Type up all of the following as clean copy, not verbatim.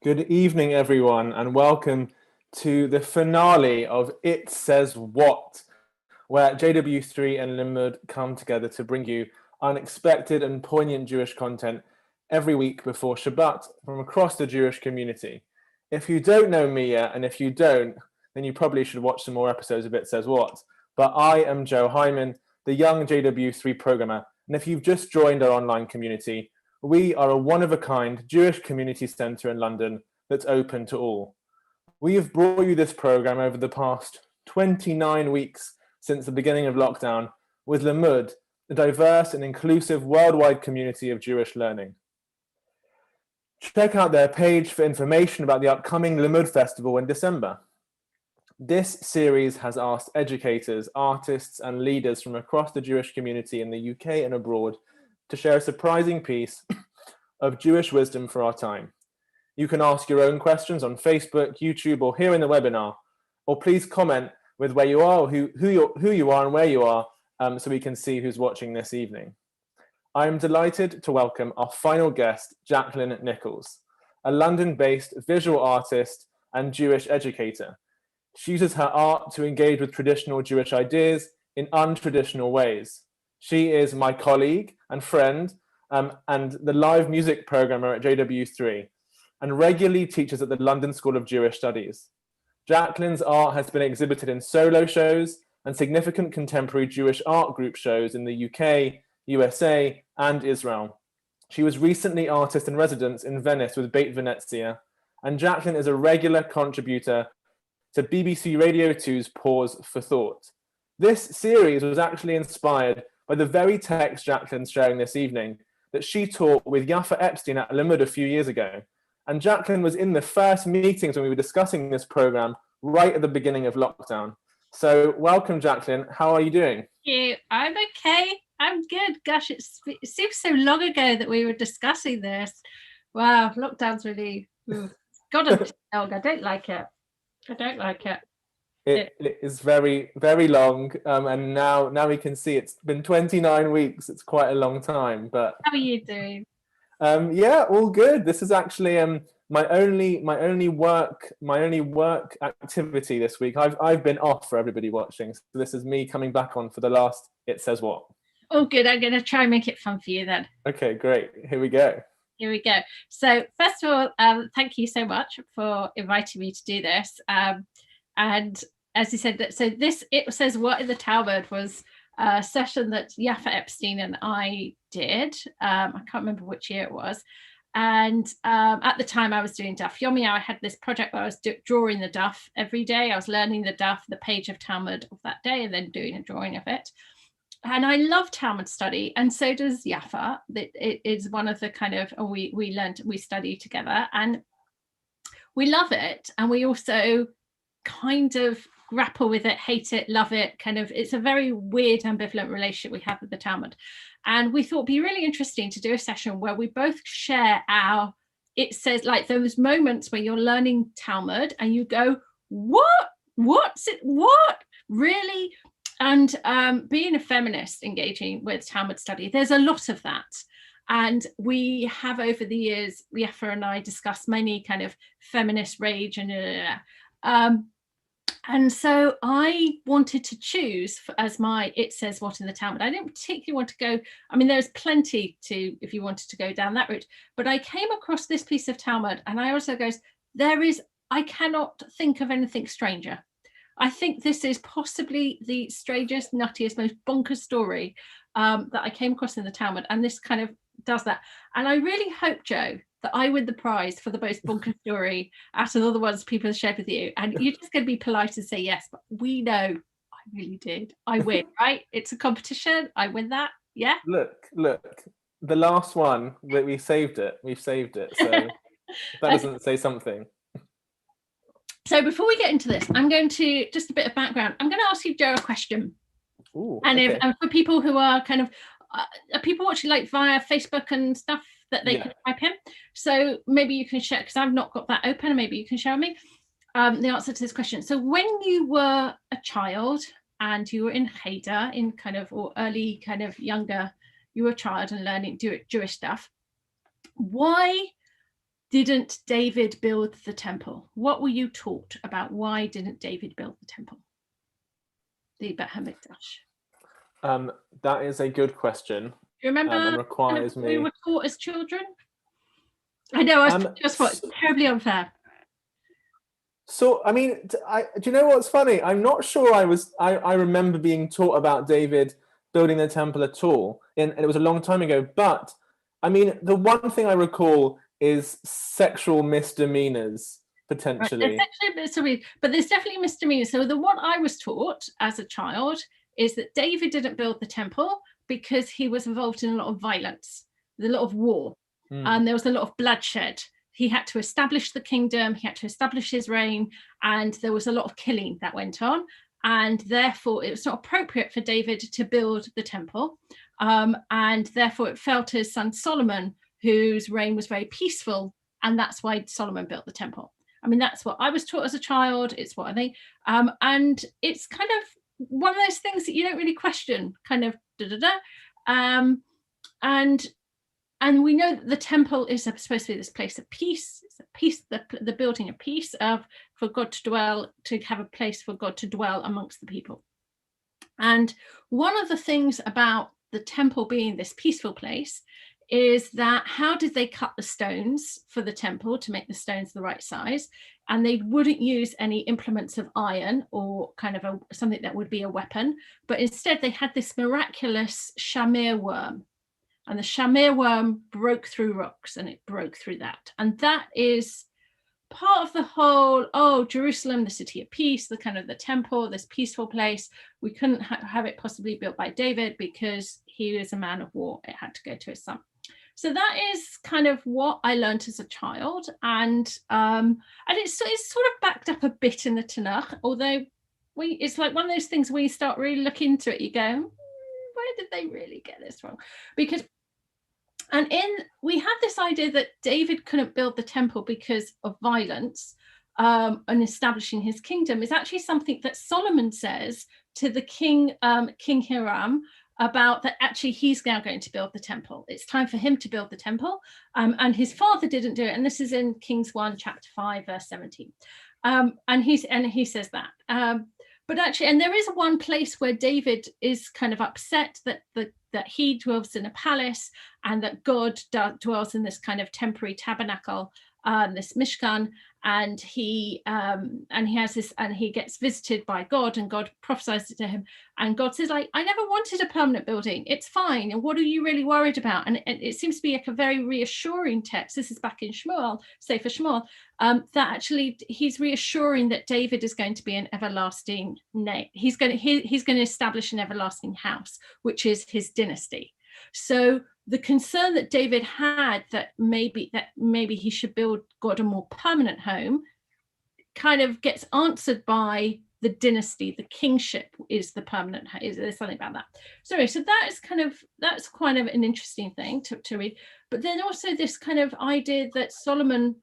Good evening, everyone, and welcome to the finale of It Says What, where JW3 and Limmud come together to bring you unexpected and poignant Jewish content every week before Shabbat from across the Jewish community. If you don't know me yet, and if you don't, then you probably should watch some more episodes of It Says What. But I am Joe Hyman, the young JW3 programmer, and if you've just joined our online community, we are a one-of-a-kind Jewish community centre in London that's open to all. We have brought you this programme over the past 29 weeks since the beginning of lockdown with Limmud, a diverse and inclusive worldwide community of Jewish learning. Check out their page for information about the upcoming Limmud Festival in December. This series has asked educators, artists, and leaders from across the Jewish community in the UK and abroad to share a surprising piece of Jewish wisdom for our time. You can ask your own questions on Facebook, YouTube, or here in the webinar, or please comment with where you are, who you are and where you are, so we can see who's watching this evening. I am delighted to welcome our final guest, Jacqueline Nicholls, a London-based visual artist and Jewish educator. She uses her art to engage with traditional Jewish ideas in untraditional ways. She is my colleague and friend and the live music programmer at JW3 and regularly teaches at the London School of Jewish Studies. Jacqueline's art has been exhibited in solo shows and significant contemporary Jewish art group shows in the UK, USA, and Israel. She was recently artist in residence in Venice with Beit Venezia, and Jacqueline is a regular contributor to BBC Radio 2's Pause for Thought. This series was actually inspired by the very text Jacqueline's sharing this evening that she taught with Yaffa Epstein at Limmud a few years ago. And Jacqueline was in the first meetings when we were discussing this program right at the beginning of lockdown. So welcome, Jacqueline. How are you doing? Thank you. I'm okay. I'm good. Gosh, it seems so long ago that we were discussing this. Wow, lockdown's really got a dog. I don't like it. I don't like it. It is very, very long, and now we can see it's been 29 weeks. It's quite a long time. But how are you doing? Yeah, all good. This is actually my only work activity this week. I've been off for everybody watching, so this is me coming back on for the last It Says What. Oh, good. I'm going to try and make it fun for you then. Okay, great. Here we go. Here we go. So first of all, thank you so much for inviting me to do this. And as you said, so this It Says What in the Talmud was a session that Yaffa Epstein and I did. I can't remember which year it was. And at the time I was doing Daf Yomi. I had this project where I was drawing the Daf every day. I was learning the Daf, the page of Talmud of that day, and then doing a drawing of it. And I love Talmud study, and so does Yaffa. It is one of the kind of, we study together, and we love it. And we also kind of grapple with it, hate it, love it. Kind of, it's a very weird, ambivalent relationship we have with the Talmud. And we thought it'd be really interesting to do a session where we both share our, it says like those moments where you're learning Talmud and you go, what's it, what, really? And being a feminist engaging with Talmud study, there's a lot of that. And we have over the years, Yaffa and I discussed many kind of feminist rage and so I wanted to choose as my It Says What in the Talmud. I didn't particularly want to go, I mean, there's plenty to, if you wanted to go down that route, but I came across this piece of Talmud and I also goes, I cannot think of anything stranger. I think this is possibly the strangest, nuttiest, most bonkers story that I came across in the Talmud. And this kind of does that. And I really hope, Joe, that I win the prize for the most bonkers story out of all the ones people have shared with you. And you're just going to be polite and say yes, but we know I really did. I win, right? It's a competition. I win that. Yeah. Look, the last one, we saved it. We've saved it. So that doesn't say something. So before we get into this, I'm going to, just a bit of background. I'm going to ask you, Joe, a question. Ooh, and okay. And for people who are kind of, are people watching like via Facebook and stuff that they can type in? So maybe you can share, because I've not got that open, and maybe you can show me the answer to this question. So when you were a child and you were in Cheder, in kind of, or early kind of younger, you were a child and learning Jewish stuff, why didn't David build the temple? What were you taught about why didn't David build the temple? The Beit HaMikdash. That is a good question. Do you remember and requires what me. we were taught as children? I know, I was just what terribly unfair. So, I mean, do you know what's funny? I'm not sure I remember being taught about David building the temple at all. And it was a long time ago. But, I mean, the one thing I recall is sexual misdemeanors, potentially. Right. But there's definitely misdemeanors. So the one I was taught as a child is that David didn't build the temple because he was involved in a lot of violence, a lot of war. And there was a lot of bloodshed. He had to establish the kingdom, he had to establish his reign, and there was a lot of killing that went on. And therefore, it was not appropriate for David to build the temple. And therefore, it fell to his son Solomon, whose reign was very peaceful. And that's why Solomon built the temple. I mean, that's what I was taught as a child. It's what I think. And it's kind of one of those things that you don't really question, kind of and we know that the temple is supposed to be this place of peace. It's a peace, the building of peace, for God to dwell, to have a place for God to dwell amongst the people. And one of the things about the temple being this peaceful place is that how did they cut the stones for the temple to make the stones the right size? And they wouldn't use any implements of iron or kind of something that would be a weapon, but instead they had this miraculous shamir worm. And the shamir worm broke through rocks, and it broke through that. And that is part of the whole, Jerusalem, the city of peace, the kind of the temple, this peaceful place. We couldn't have it possibly built by David because he was a man of war. It had to go to his son. So that is kind of what I learned as a child. And it's sort of backed up a bit in the Tanakh, although it's like one of those things where you start really looking into it, you go, where did they really get this wrong? Because we have this idea that David couldn't build the temple because of violence and establishing his kingdom is actually something that Solomon says to the king, King Hiram, about that actually he's now going to build the temple. It's time for him to build the temple. And his father didn't do it. And this is in Kings 1, chapter 5, verse 17. And he says that. But actually, and there is one place where David is kind of upset that he dwells in a palace and that God dwells in this kind of temporary tabernacle, this Mishkan, and he has this, and he gets visited by God, and God prophesies to him, and God says, like, I never wanted a permanent building. It's fine. And what are you really worried about? And it seems to be like a very reassuring text. This is back in Shmuel, Sefer Shmuel, that actually he's reassuring that David is going to be an everlasting name. He's going to establish an everlasting house, which is his dynasty. So the concern that David had that maybe he should build God a more permanent home kind of gets answered by the dynasty. The kingship is the permanent. There's something about that. So that's kind of an interesting thing to read. But then also this kind of idea that Solomon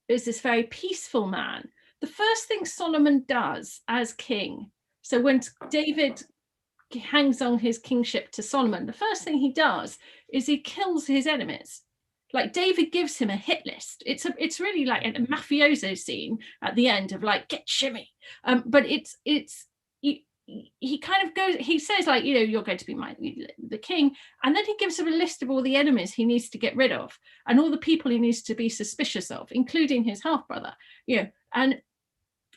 is this very peaceful man. The first thing Solomon does as king, so when David hangs on his kingship to Solomon, the first thing he does is he kills his enemies. Like David gives him a hit list. It's really like a mafioso scene at the end of like, get shimmy. But he kind of goes, he says like, you're going to be the king. And then he gives him a list of all the enemies he needs to get rid of and all the people he needs to be suspicious of, including his half brother, and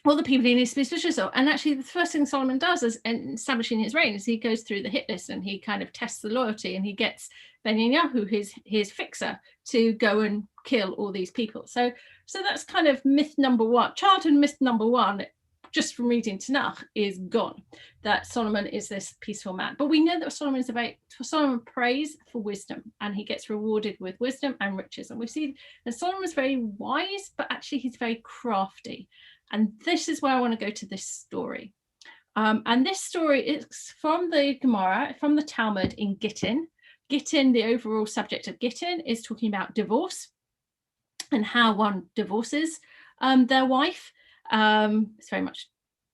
all the people he needs to be suspicious of. And actually the first thing Solomon does is in establishing his reign is he goes through the hit list and he kind of tests the loyalty, and he gets Benyahu, his fixer, to go and kill all these people. So that's kind of myth number one, childhood myth number one, just from reading Tanakh, is gone, that Solomon is this peaceful man. But we know that Solomon prays for wisdom, and he gets rewarded with wisdom and riches. And we see that Solomon is very wise, but actually he's very crafty. And this is where I want to go to this story. And this story is from the Gemara, from the Talmud in Gittin. Gittin, the overall subject of Gittin, is talking about divorce and how one divorces their wife. It's very much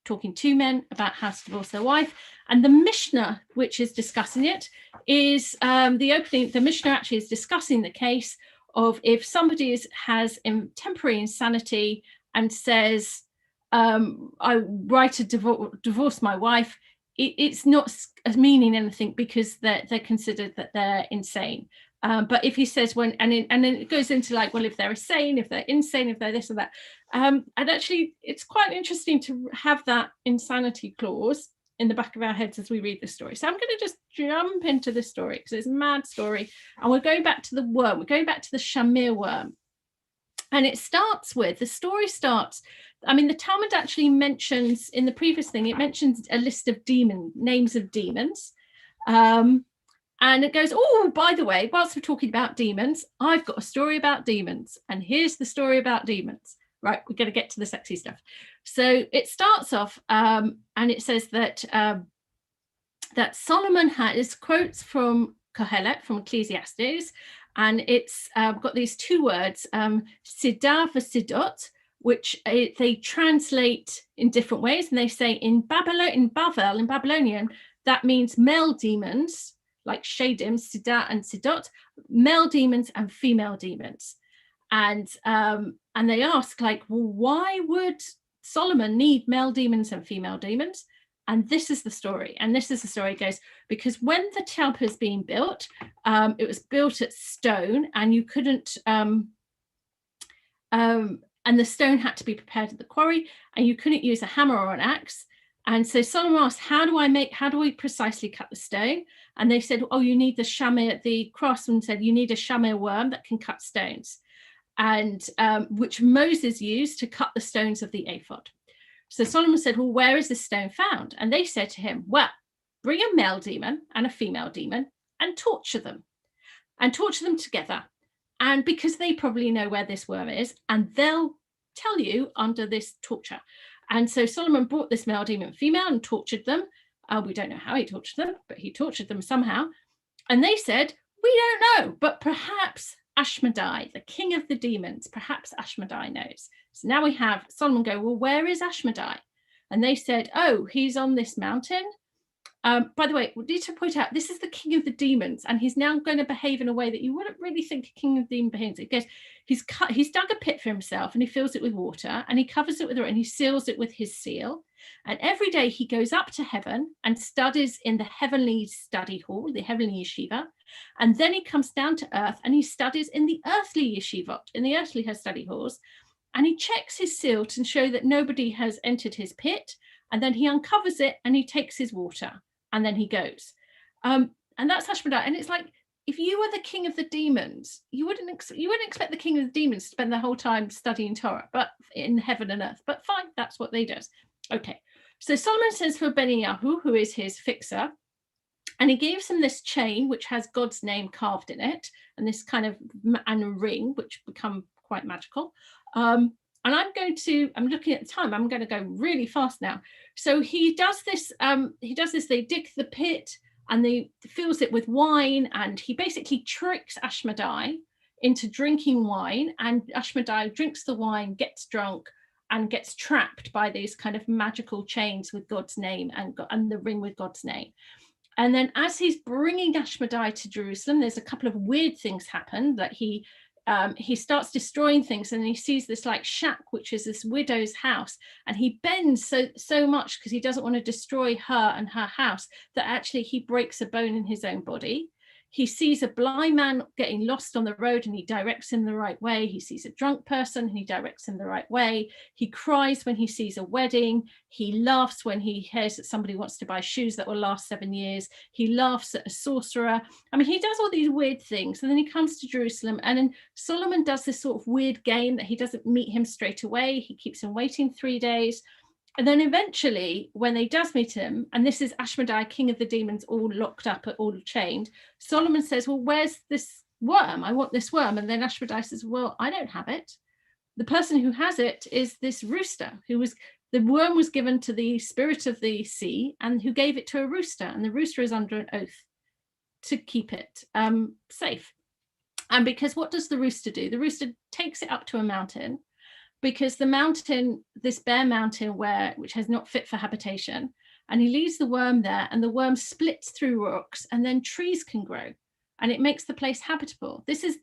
talking to men about how to divorce their wife. And the Mishnah, which is discussing it, is the Mishnah actually is discussing the case of if somebody has temporary insanity and says, I write to divorce my wife, it's not meaning anything because they're considered that they're insane. But if he says when, and then it goes into like, well, if they're insane, if they're this or that. And actually, it's quite interesting to have that insanity clause in the back of our heads as we read the story. So I'm going to just jump into the story because it's a mad story. And we're going back to the worm. We're going back to the shamir worm. And it starts with, the story starts, I mean, the Talmud actually mentions, in the previous thing, it mentions a list of names of demons. And it goes, oh, by the way, whilst we're talking about demons, I've got a story about demons. And here's the story about demons. Right, we're going to get to the sexy stuff. So it starts off, and it says that that Solomon has quotes from Kohelet, from Ecclesiastes, and it's got these two words, sidah v'sidot, which they translate in different ways. And they say in Babylonian, that means male demons, like shadim, sidah and sidot, male demons and female demons. And they ask, like, well, why would Solomon need male demons and female demons? And this is the story. And this is the story. It goes, because when the temple was being built, it was built at stone, and you couldn't, and the stone had to be prepared at the quarry, and you couldn't use a hammer or an axe. And so Solomon asked, how do we precisely cut the stone? And they said, oh, you need the shamir. The craftsman said, you need a shamir worm that can cut stones, and which Moses used to cut the stones of the ephod. So Solomon said, well, where is this stone found? And they said to him, well, bring a male demon and a female demon and torture them together. And because they probably know where this worm is, and they'll tell you under this torture. And so Solomon brought this male demon and female and tortured them. We don't know how he tortured them, but he tortured them somehow. And they said, we don't know, but perhaps Ashmedai, the king of the demons, perhaps Ashmedai knows. So now we have Solomon go, well, where is Ashmedai? And they said, oh, he's on this mountain. By the way, we need to point out, this is the king of the demons, and he's now going to behave in a way that you wouldn't really think a king of the demons behaves. It goes, he's dug a pit for himself, and he fills it with water, and he covers it with water, and he seals it with his seal. And every day he goes up to heaven and studies in the heavenly study hall, the heavenly yeshiva. And then he comes down to earth and he studies in the earthly yeshivot, in the earthly study halls. And he checks his seal to show that nobody has entered his pit. And then he uncovers it and he takes his water, and then he goes. And that's Ashmedai. And it's like, if you were the king of the demons, you wouldn't expect the king of the demons to spend the whole time studying Torah, but in heaven and earth. But fine, that's what they do. Okay, so Solomon sends for Benyahu, who is his fixer, and he gives him this chain which has God's name carved in it, and this kind of and a ring which become quite magical. And I'm looking at the time, I'm going to go really fast now. So he does this, they dig the pit and they fills it with wine, and he basically tricks Ashmedai into drinking wine, and Ashmedai drinks the wine, gets drunk, and gets trapped by these kind of magical chains with God's name and the ring with God's name. And then as he's bringing Ashmedai to Jerusalem, there's a couple of weird things happen, that he starts destroying things, and he sees this like shack, which is this widow's house, and he bends so much because he doesn't want to destroy her and her house, that actually he breaks a bone in his own body. He sees a blind man getting lost on the road, and he directs him the right way. He sees a drunk person, and he directs him the right way. He cries when he sees a wedding. He laughs when he hears that somebody wants to buy shoes that will last 7 years. He laughs at a sorcerer. I mean, he does all these weird things. And then he comes to Jerusalem, and then Solomon does this sort of weird game that he doesn't meet him straight away. He keeps him waiting 3 days. And then eventually, when they does meet him, and this is Ashmedai, king of the demons, all locked up, all chained, Solomon says, well, where's this worm? I want this worm. And then Ashmedai says, well, I don't have it. The person who has it is this rooster, the worm was given to the spirit of the sea, and who gave it to a rooster. And the rooster is under an oath to keep it safe. And because what does the rooster do? The rooster takes it up to a mountain, because the mountain, this bare mountain which has not fit for habitation, and he leaves the worm there, and the worm splits through rocks, and then trees can grow. and it makes the place habitable. This is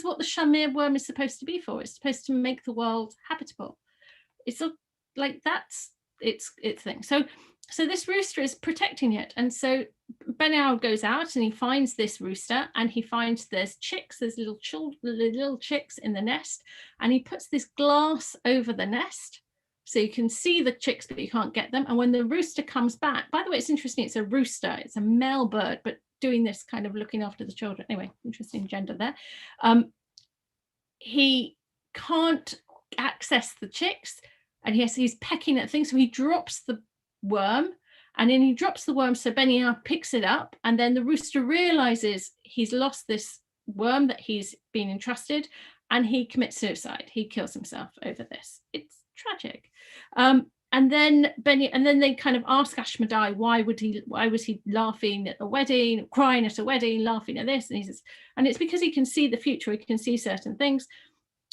what the shamir worm is supposed to be for. It's supposed to make the world habitable. It's like that's its thing. So this rooster is protecting it, and so Ben goes out and he finds this rooster, and he finds there's little chicks in the nest, and he puts this glass over the nest so you can see the chicks but you can't get them. And when the rooster comes back, by the way, it's interesting, it's a rooster, it's a male bird, but doing this kind of looking after the children. Anyway, interesting gender there. He can't access the chicks, and he's pecking at things, so he drops the worm, and then he drops the worm, so Benny picks it up, and then the rooster realizes he's lost this worm that he's been entrusted, and he commits suicide. He kills himself over this. It's tragic. And then they kind of ask Ashmedai why was he laughing at a wedding, crying at a wedding, laughing at this, and he says, and it's because he can see the future, he can see certain things.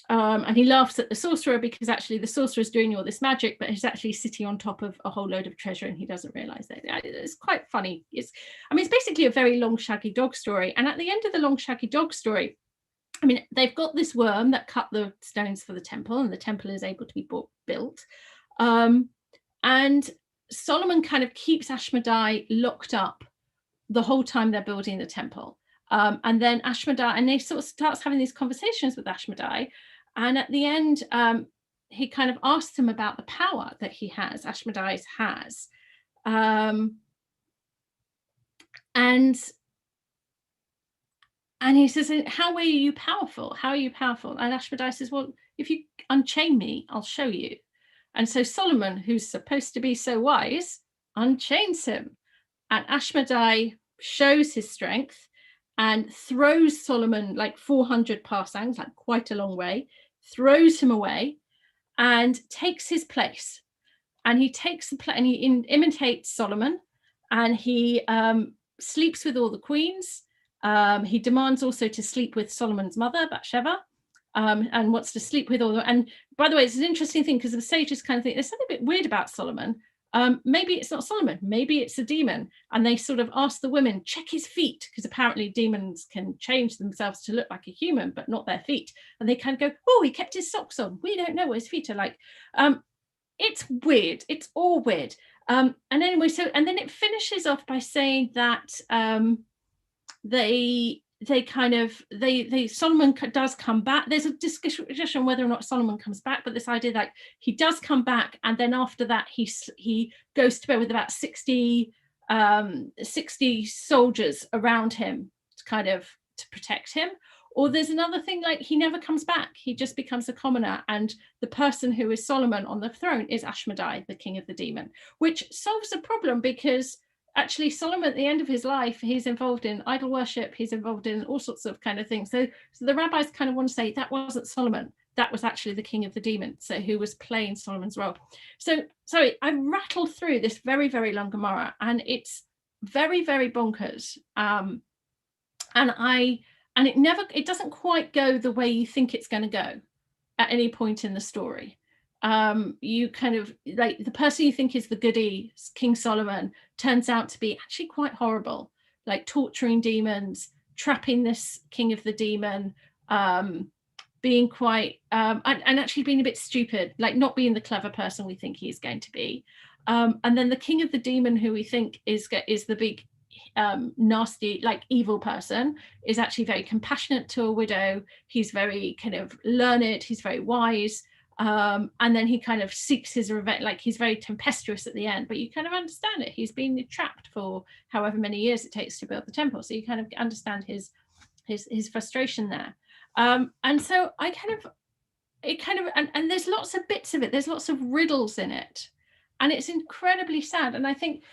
And he laughs at the sorcerer because actually the sorcerer is doing all this magic, but he's actually sitting on top of a whole load of treasure and he doesn't realize that. It's quite funny. It's basically a very long shaggy dog story. And at the end of the long shaggy dog story, they've got this worm that cut the stones for the temple, and the temple is able to be built. And Solomon kind of keeps Ashmedai locked up the whole time they're building the temple. And then Ashmedai, and they sort of starts having these conversations with Ashmedai. And at the end, he kind of asks him about the power that he has, Ashmedai has. And he says, how are you powerful? How are you powerful? And Ashmedai says, well, if you unchain me, I'll show you. And so Solomon, who's supposed to be so wise, unchains him. And Ashmedai shows his strength and throws Solomon like 400 parsangs, like quite a long way, throws him away and takes his place. And he takes the place and he imitates Solomon, and he sleeps with all the queens. He demands also to sleep with Solomon's mother, Bathsheba, and wants to sleep with all the, and by the way, it's an interesting thing because the sages kind of think there's something a bit weird about Solomon. Maybe it's not Solomon, maybe it's a demon. And they sort of ask the women, check his feet, because apparently demons can change themselves to look like a human, but not their feet. And they kind of go, oh, he kept his socks on. We don't know what his feet are like. It's weird. It's all weird. And anyway, and then it finishes off by saying that Solomon does come back. There's a discussion whether or not Solomon comes back, but this idea that he does come back, and then after that he goes to bed with about 60 soldiers around him to protect him. Or there's another thing, like he never comes back, he just becomes a commoner, and the person who is Solomon on the throne is Ashmedai, the king of the demon, which solves a problem because actually Solomon at the end of his life, he's involved in idol worship, he's involved in all sorts of kind of things. So the rabbis kind of want to say that wasn't Solomon, that was actually the king of the demon, so who was playing Solomon's role. So sorry, I rattled through this very, very long Gemara, and it's very, very bonkers. And it doesn't quite go the way you think it's going to go at any point in the story. You kind of like the person you think is the goody, King Solomon, turns out to be actually quite horrible, like torturing demons, trapping this king of the demon, being quite and actually being a bit stupid, like not being the clever person we think he's going to be. And then the king of the demon, who we think is the big nasty, like evil person, is actually very compassionate to a widow. He's very kind of learned, he's very wise. And then he kind of seeks his revenge, like he's very tempestuous at the end, but you kind of understand it. He's been trapped for however many years it takes to build the temple. So you kind of understand his frustration there. And so and there's lots of bits of it. There's lots of riddles in it. And it's incredibly sad. And I think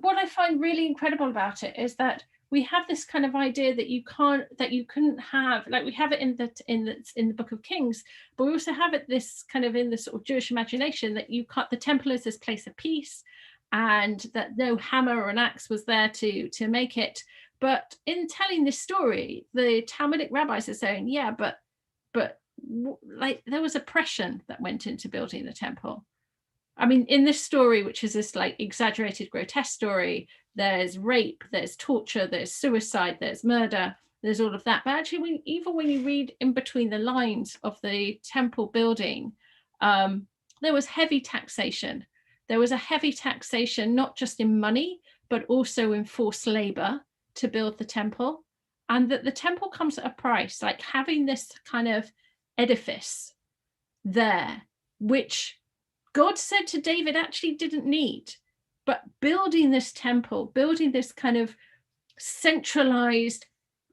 what I find really incredible about it is that we have this kind of idea that you couldn't have, like we have it in the Book of Kings, but we also have it this kind of in the sort of Jewish imagination that the temple is this place of peace, and that no hammer or an axe was there to make it. But in telling this story, the Talmudic rabbis are saying, yeah, but like there was oppression that went into building the temple. I mean, in this story, which is this like exaggerated, grotesque story, there's rape, there's torture, there's suicide, there's murder, there's all of that. But actually, even when you read in between the lines of the temple building, there was heavy taxation. There was a heavy taxation, not just in money, but also in forced labor to build the temple. And that the temple comes at a price, like having this kind of edifice there, which God said to David actually didn't need, but building this temple, building this kind of centralized,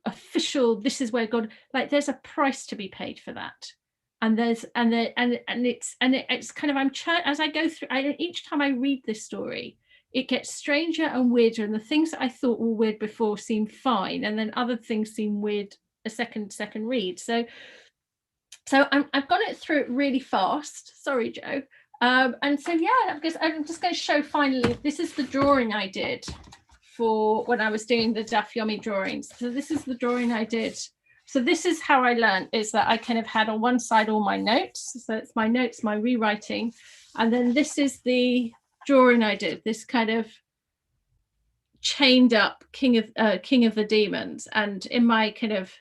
official, this is where God, like there's a price to be paid for that. And there's it's kind of, as I go through, each time I read this story, it gets stranger and weirder, and the things that I thought were weird before seem fine, and then other things seem weird a second read. So I've got it through it really fast. Sorry, Joe. And so yeah, because I'm just going to show finally, this is the drawing I did for when I was doing the Daf Yomi drawings. So this is the drawing I did. So this is how I learned, is that I kind of had on one side all my notes. So it's my notes, my rewriting. And then this is the drawing I did, this kind of chained up king of the demons. And in my kind of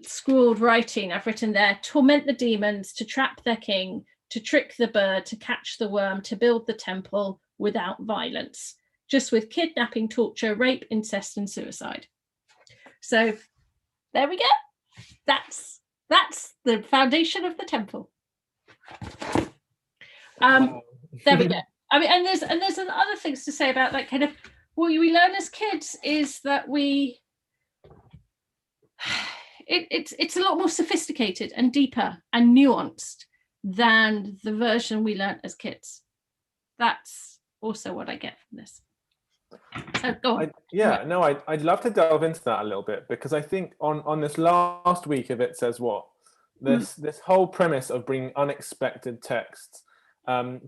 scrawled writing, I've written there, torment the demons, to trap their king, to trick the bird, to catch the worm, to build the temple without violence, just with kidnapping, torture, rape, incest, and suicide. So there we go. That's the foundation of the temple. There we go. I mean, and there's other things to say about that kind of what we learn as kids is that it's a lot more sophisticated and deeper and nuanced than the version we learned as kids. That's also what I get from this. So go on. I'd love to delve into that a little bit, because I think on this last week of It Says What, this whole premise of bringing unexpected texts,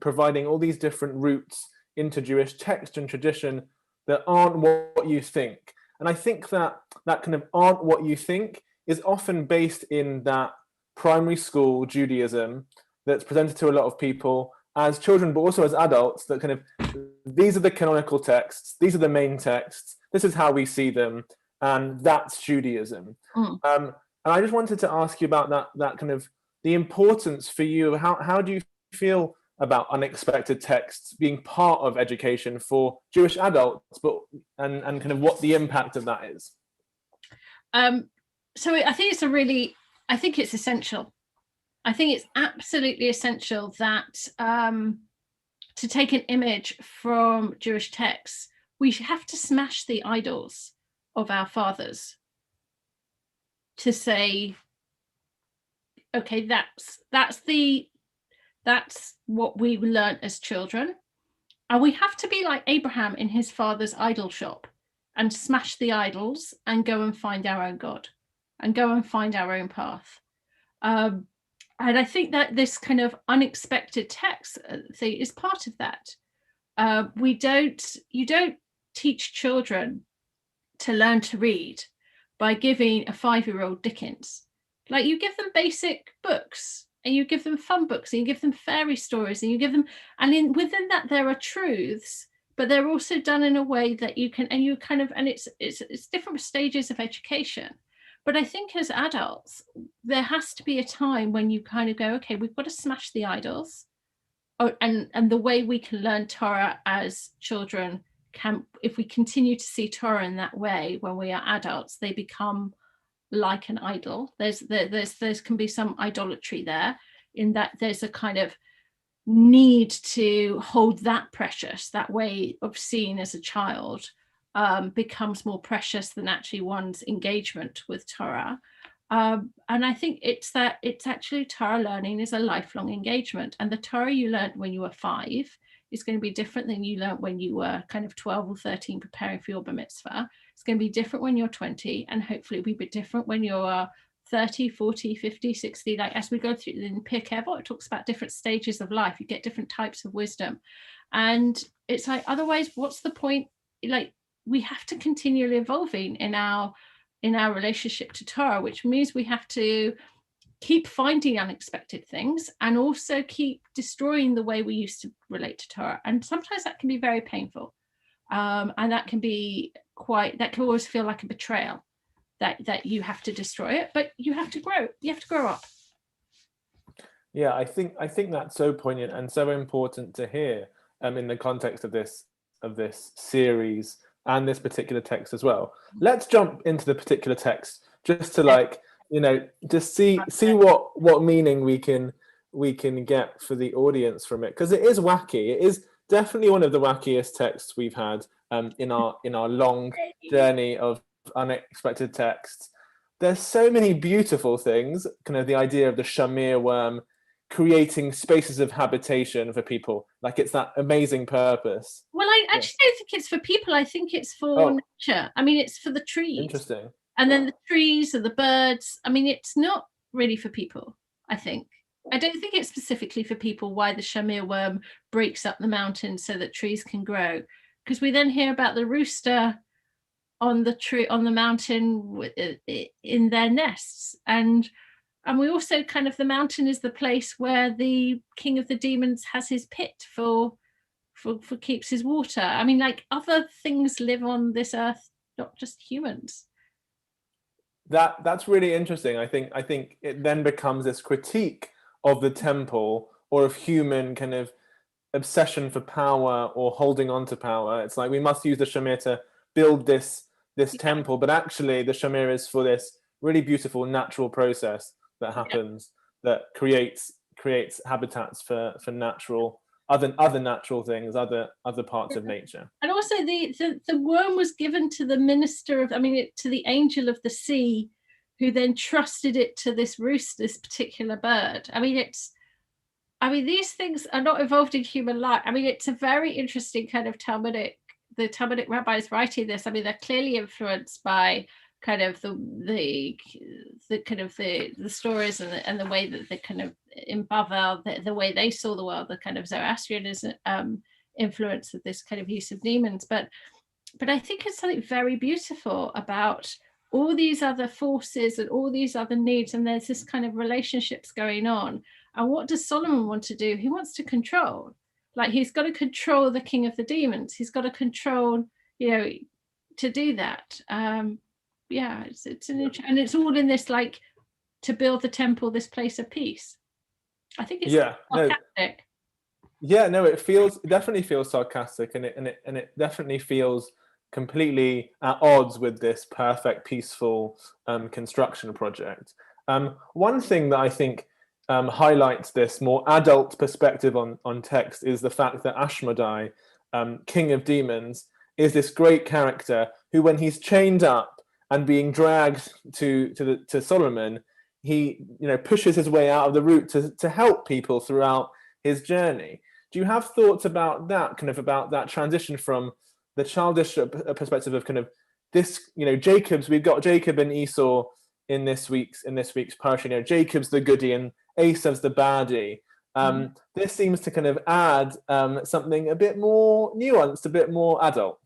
providing all these different routes into Jewish text and tradition that aren't what you think. And I think that kind of aren't what you think is often based in that primary school Judaism that's presented to a lot of people as children, but also as adults, that kind of, these are the canonical texts, these are the main texts, this is how we see them, and that's Judaism. And I just wanted to ask you about that kind of the importance for you. How do you feel about unexpected texts being part of education for Jewish adults, and kind of what the impact of that is? So I think it's essential. I think it's absolutely essential that to take an image from Jewish texts, we have to smash the idols of our fathers to say, okay, that's what we learned as children. And we have to be like Abraham in his father's idol shop and smash the idols and go and find our own God and go and find our own path. And I think that this kind of unexpected text thing is part of that. You don't teach children to learn to read by giving a 5-year-old Dickens. Like, you give them basic books, and you give them fun books, and you give them fairy stories, and you give them, and within that there are truths, but they're also done in a way that you can, and you kind of, and it's different stages of education. But I think as adults, there has to be a time when you kind of go, okay, we've got to smash the idols. And the way we can learn Torah as children can, if we continue to see Torah in that way, when we are adults, they become like an idol. There's can be some idolatry there, in that there's a kind of need to hold that precious, that way of seeing as a child becomes more precious than actually one's engagement with Torah. And I think it's actually Torah learning is a lifelong engagement, and the Torah you learned when you were 5 is going to be different than you learned when you were kind of 12 or 13 preparing for your bar mitzvah. It's going to be different when you're 20, and hopefully it'll be different when you're 30, 40, 50, 60. Like, as we go through in Pirkei Avot, it talks about different stages of life. You get different types of wisdom, and it's like, otherwise, what's the point? Like, we have to continually evolving in our relationship to Torah, which means we have to keep finding unexpected things and also keep destroying the way we used to relate to Torah. And sometimes that can be very painful. And that can be that can always feel like a betrayal, that you have to destroy it, but you have to grow up. Yeah, I think that's so poignant and so important to hear in the context of this series and this particular text as well. Let's jump into the particular text just to just see what meaning we can get for the audience from it, because it is wacky. It is definitely one of the wackiest texts we've had in our long journey of unexpected texts. There's so many beautiful things, kind of the idea of the shamir worm creating spaces of habitation for people, like it's that amazing purpose. Well, I actually don't think it's for people. I think it's for nature. I mean, it's for the trees. Interesting. And then the trees and the birds. I mean, it's not really for people, I think. I don't think it's specifically for people why the shamir worm breaks up the mountain so that trees can grow. Because we then hear about the rooster on the mountain in their nests. And we also the mountain is the place where the king of the demons has his pit for keeps his water. I mean, like, other things live on this earth, not just humans. That's really interesting. I think it then becomes this critique of the temple or of human kind of obsession for power or holding on to power. It's like we must use the shamir to build this temple, but actually the shamir is for this really beautiful natural process that happens that creates habitats for natural other natural things, other parts of nature. And also the worm was given to the minister of, to the angel of the sea, who then trusted it to this particular bird. These things are not evolved in human life. It's a very interesting kind of the Talmudic rabbis writing this. They're clearly influenced by kind of the stories and the way that the kind of in Bavel, the way they saw the world, the kind of Zoroastrianism influence of this kind of use of demons. But I think it's something very beautiful about all these other forces and all these other needs, and there's this kind of relationships going on. And what does Solomon want to do? He wants to control. Like, he's got to control the king of the demons. He's got to control, to do that. It's and it's all in this, like, to build the temple, this place of peace. I think it's sarcastic. It definitely feels sarcastic, and it definitely feels completely at odds with this perfect, peaceful construction project. One thing that I think highlights this more adult perspective on text is the fact that Ashmodai, king of demons, is this great character who, when he's chained up and being dragged to Solomon, he pushes his way out of the route to help people throughout his journey. Do you have thoughts about that, kind of about that transition from the childish perspective of kind of this, we've got Jacob and Esau in this week's parasha, Jacob's the goodie and Esau's the baddie. This seems to kind of add something a bit more nuanced, a bit more adult.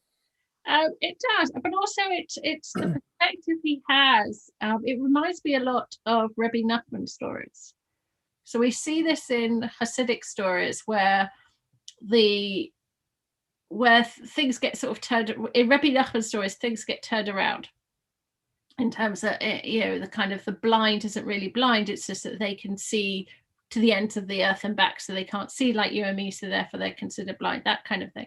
It does, but also it's the perspective he has. It reminds me a lot of Rabbi Nachman stories. So we see this in Hasidic stories where things get sort of turned. In Rabbi Nachman stories, things get turned around. In terms of the kind of the blind isn't really blind. It's just that they can see to the ends of the earth and back, so they can't see like you and me. So therefore, they're considered blind. That kind of thing.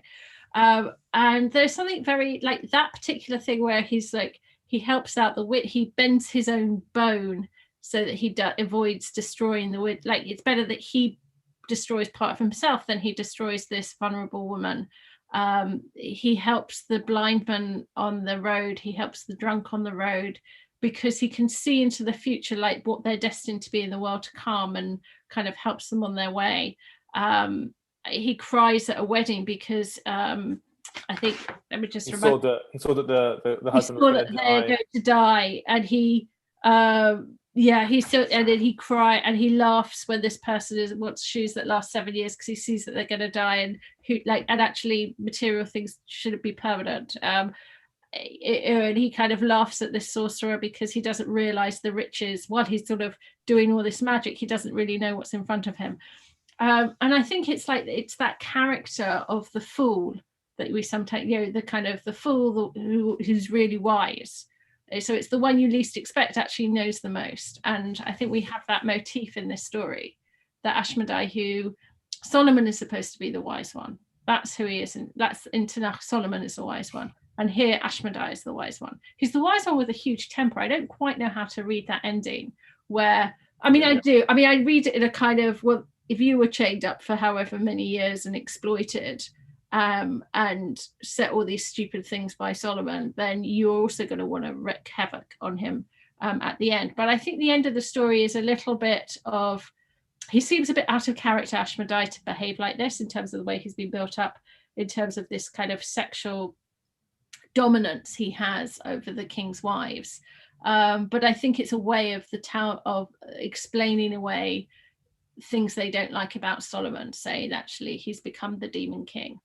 And there's something very like that particular thing where he's like, he helps out the wit, he bends his own bone so that he avoids destroying the wit. Like, it's better that he destroys part of himself than he destroys this vulnerable woman. He helps the blind man on the road, he helps the drunk on the road, because he can see into the future, like what they're destined to be in the world to come, and kind of helps them on their way. He cries at a wedding because I think, let me just remember. He saw that the husband was going to die, and he and then he cries and he laughs when this person wants shoes that last 7 years, because he sees that they're going to die, and actually material things shouldn't be permanent. and he kind of laughs at this sorcerer because he doesn't realize the riches while he's sort of doing all this magic. He doesn't really know what's in front of him. And I think it's that character of the fool that we sometimes, the kind of the fool who's really wise. So it's the one you least expect actually knows the most. And I think we have that motif in this story, that Ashmedai, who Solomon is supposed to be the wise one. That's who he is. And that's in Tanakh, Solomon is the wise one. And here Ashmedai is the wise one. He's the wise one with a huge temper. I don't quite know how to read that ending where, I do. I read it in a kind of, well, if you were chained up for however many years and exploited and set all these stupid things by Solomon, then you're also going to want to wreak havoc on him at the end. But I think the end of the story is a little bit of, he seems a bit out of character, Ashmedai, to behave like this in terms of the way he's been built up, in terms of this kind of sexual dominance he has over the king's wives. But I think it's a way of the town of explaining away things they don't like about Solomon, saying actually he's become the demon king.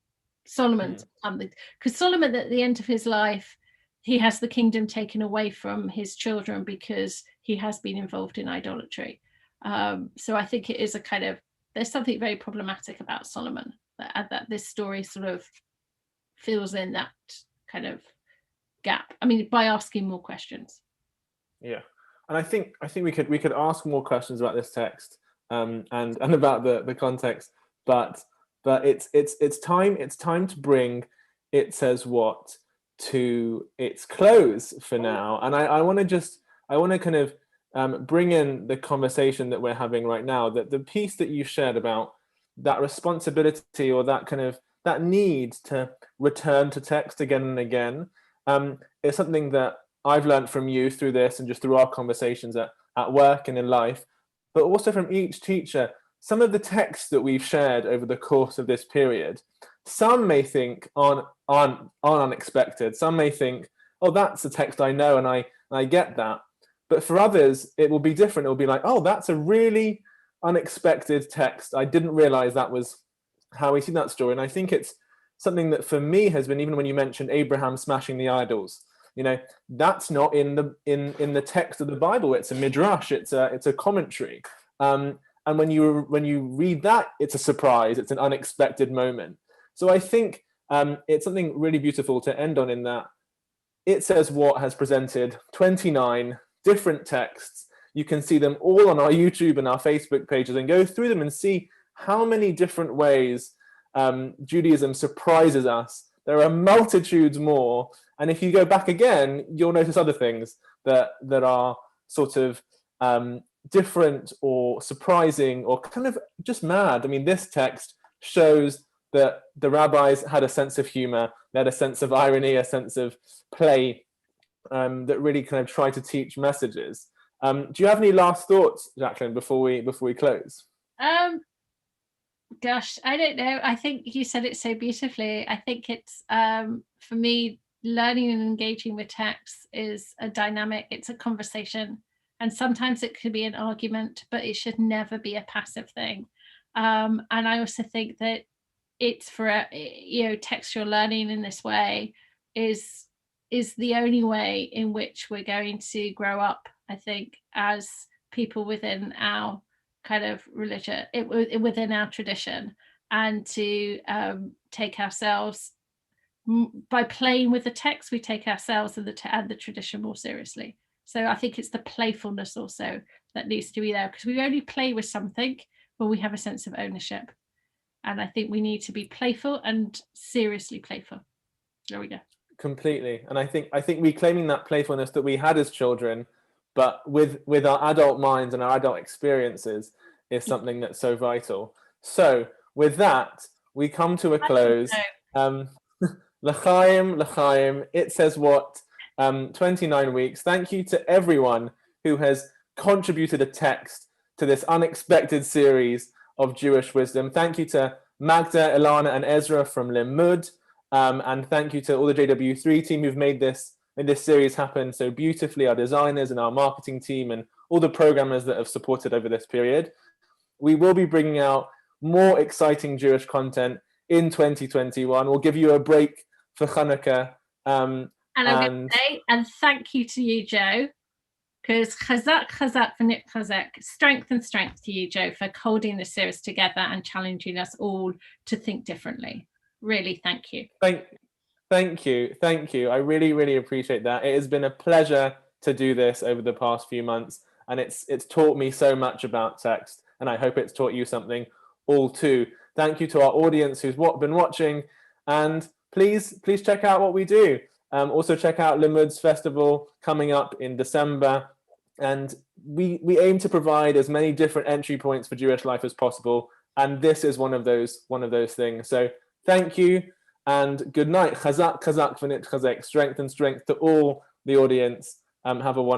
Solomon's become because Solomon at the end of his life, he has the kingdom taken away from his children because he has been involved in idolatry. So I think it is a kind of, there's something very problematic about Solomon that this story sort of fills in that kind of gap. I mean, by asking more questions. Yeah, and I think we could ask more questions about this text and about the context, but it's time to bring It Says What to its close for now, and I want to kind of bring in the conversation that we're having right now, that the piece that you shared about that responsibility or that kind of that need to return to text again and again is something that I've learned from you through this and just through our conversations at work and in life, but also from each teacher. Some of the texts that we've shared over the course of this period, some may think aren't unexpected. Some may think, oh, that's a text I know and I get that. But for others, it will be different. It will be like, oh, that's a really unexpected text. I didn't realize that was how we see that story. And I think it's something that for me has been, even when you mentioned Abraham smashing the idols, that's not in the text of the Bible. It's a midrash. It's a commentary. And when you read that, it's a surprise. It's an unexpected moment. So I think it's something really beautiful to end on, in that It Says What has presented 29 different texts. You can see them all on our YouTube and our Facebook pages and go through them and see how many different ways Judaism surprises us. There are multitudes more. And if you go back again, you'll notice other things that are sort of different or surprising or kind of just mad. I mean, this text shows that the rabbis had a sense of humor, they had a sense of irony, a sense of play that really kind of try to teach messages. Do you have any last thoughts, Jacqueline, before we close? Gosh, I don't know. I think you said it so beautifully. I think it's for me, learning and engaging with texts is a dynamic, it's a conversation. And sometimes it could be an argument, but it should never be a passive thing. And I also think that it's for, textual learning in this way is the only way in which we're going to grow up, I think, as people within our kind of religion, within our tradition, and to take ourselves, by playing with the text, we take ourselves and the tradition more seriously. So I think it's the playfulness also that needs to be there, because we only play with something when we have a sense of ownership. And I think we need to be playful and seriously playful. There we go. Completely. And I think reclaiming that playfulness that we had as children, but with our adult minds and our adult experiences, is something that's so vital. So with that, we come to a close. L'chaim, It Says What, 29 weeks. Thank you to everyone who has contributed a text to this unexpected series of Jewish wisdom. Thank you to Magda, Ilana, and Ezra from Limmud. And thank you to all the JW3 team who've made this series happen so beautifully, our designers and our marketing team and all the programmers that have supported over this period. We will be bringing out more exciting Jewish content in 2021. We'll give you a break for Hanukkah. And And I'm going to say, and thank you to you, Joe, because chazak v'nit chazak, strength and strength to you, Joe, for holding this series together and challenging us all to think differently. Really, thank you. Thank you. I really appreciate that. It has been a pleasure to do this over the past few months, and it's taught me so much about text, and I hope it's taught you something all too. Thank you to our audience who's been watching, and please check out what we do. Also check out Limmud's festival coming up in December, and we aim to provide as many different entry points for Jewish life as possible, and this is one of those things. So thank you. And good night. Chazak v'nit chazek. Strength and strength to all the audience. Have a wonderful